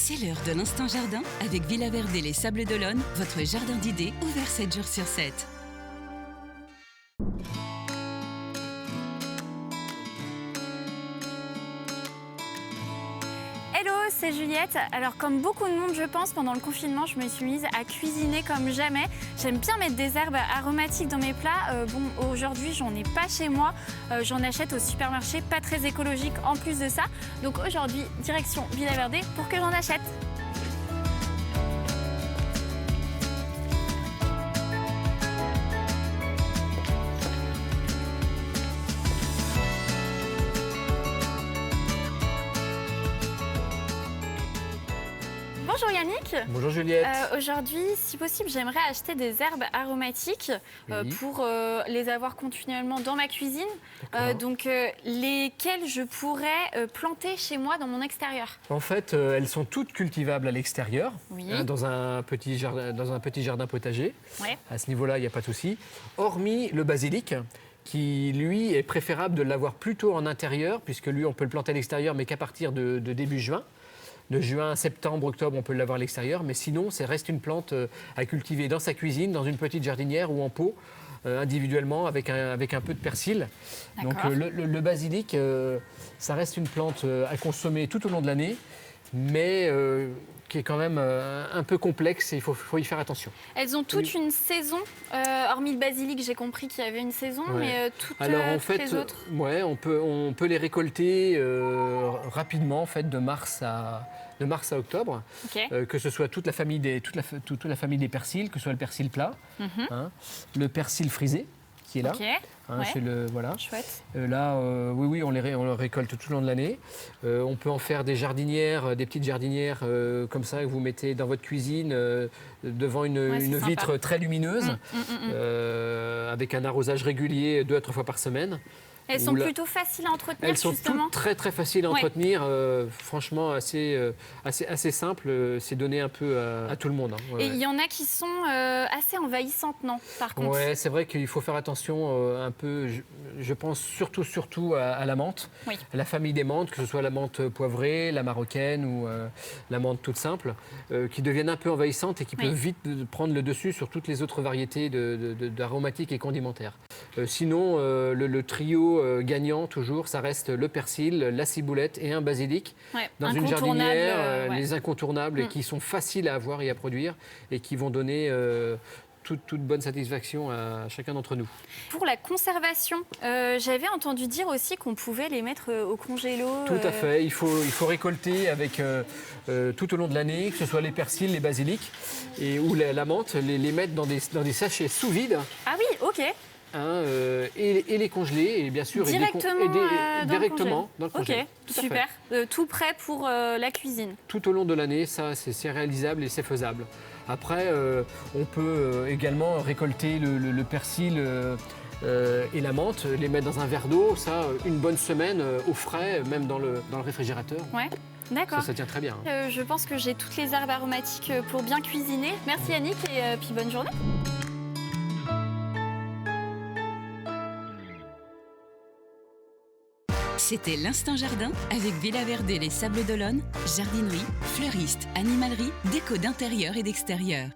C'est l'heure de l'Instant Jardin avec Villa Verde les Sables d'Olonne, votre jardin d'idées ouvert 7 jours sur 7. Hello, c'est Juliette. Alors comme beaucoup de monde je pense, pendant le confinement, je me suis mise à cuisiner comme jamais. J'aime bien mettre des herbes aromatiques dans mes plats. Aujourd'hui, j'en ai pas chez moi. J'en achète au supermarché, pas très écologique en plus de ça. Donc aujourd'hui, direction Villa Verde pour que j'en achète. Bonjour Yannick. Bonjour Juliette. Aujourd'hui, si possible, j'aimerais acheter des herbes aromatiques pour les avoir continuellement dans ma cuisine. Lesquelles je pourrais planter chez moi dans mon extérieur? En fait, elles sont toutes cultivables à l'extérieur, Oui. dans un petit jardin potager. Ouais. À ce niveau-là, il n'y a pas de souci. Hormis le basilic, qui lui est préférable de l'avoir plutôt en intérieur, puisque lui, on peut le planter à l'extérieur, mais qu'à partir de début juin. De juin à septembre, octobre, on peut l'avoir à l'extérieur, mais sinon, ça reste une plante à cultiver dans sa cuisine, dans une petite jardinière ou en pot, individuellement, avec un peu de persil. Donc le basilic, ça reste une plante à consommer tout au long de l'année, mais qui est quand même un peu complexe et il faut y faire attention. Elles ont toutes une saison, hormis le basilic, j'ai compris qu'il y avait une saison, Ouais. mais toutes, toutes les autres. Ouais, on peut les récolter rapidement, en fait, de mars à octobre. Ok. Que ce soit toute la famille des persils, que ce soit le persil plat, le persil frisé qui est là. Ok. Ouais. C'est voilà. Chouette. Oui, on le récolte tout le long de l'année. On peut en faire des jardinières, des petites jardinières comme ça que vous mettez dans votre cuisine devant une vitre très lumineuse, avec un arrosage régulier 2 à 3 fois par semaine. Elles sont plutôt faciles à entretenir, Elles sont justement. toutes très très faciles à entretenir, franchement assez simple, c'est donné un peu à tout le monde. Hein. Et il y en a qui sont assez envahissantes, non, par contre? Ouais, c'est vrai qu'il faut faire attention un peu, je pense surtout à la menthe, Oui. à la famille des menthes, que ce soit la menthe poivrée, la marocaine ou la menthe toute simple, qui deviennent un peu envahissantes et qui peuvent vite prendre le dessus sur toutes les autres variétés d'aromatiques et condimentaires. Sinon, le trio gagnant, toujours, ça reste le persil, la ciboulette et un basilic. Ouais, dans une jardinière, les incontournables qui sont faciles à avoir et à produire et qui vont donner toute bonne satisfaction à chacun d'entre nous. Pour la conservation, j'avais entendu dire aussi qu'on pouvait les mettre au congélo. Tout à fait, il faut récolter avec tout au long de l'année, que ce soit les persils, les basilics ou la menthe, les mettre dans des sachets sous vide. Ah oui, ok. Et les congeler, et bien sûr Directement dans le congé. Ok, super. Tout prêt pour la cuisine. Tout au long de l'année, ça c'est réalisable et c'est faisable. Après, on peut également récolter le persil et la menthe, les mettre dans un verre d'eau, ça une bonne semaine au frais, même dans le réfrigérateur. Ouais. D'accord. Ça tient très bien. Je pense que j'ai toutes les herbes aromatiques pour bien cuisiner. Merci Yannick et puis bonne journée. C'était l'Instant Jardin avec Villa Verde les Sables d'Olonne, jardinerie, fleuriste, animalerie, déco d'intérieur et d'extérieur.